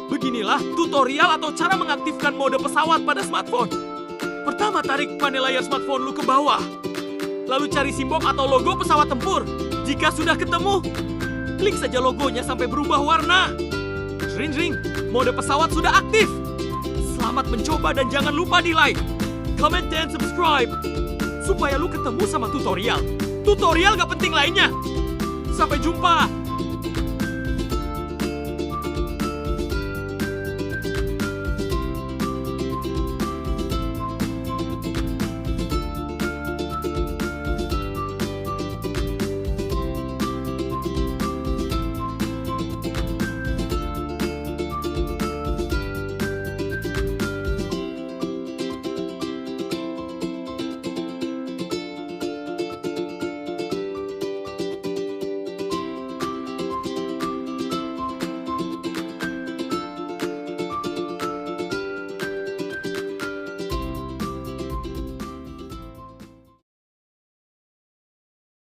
Beginilah tutorial atau cara mengaktifkan mode pesawat pada smartphone. Pertama, tarik panel layar smartphone lu ke bawah. Lalu cari simbol atau logo pesawat tempur. Jika sudah ketemu, klik saja logonya sampai berubah warna. Ring, mode pesawat sudah aktif. Selamat mencoba dan jangan lupa di like, comment, dan subscribe. Supaya lu ketemu sama tutorial. Tutorial gak penting lainnya. Sampai jumpa.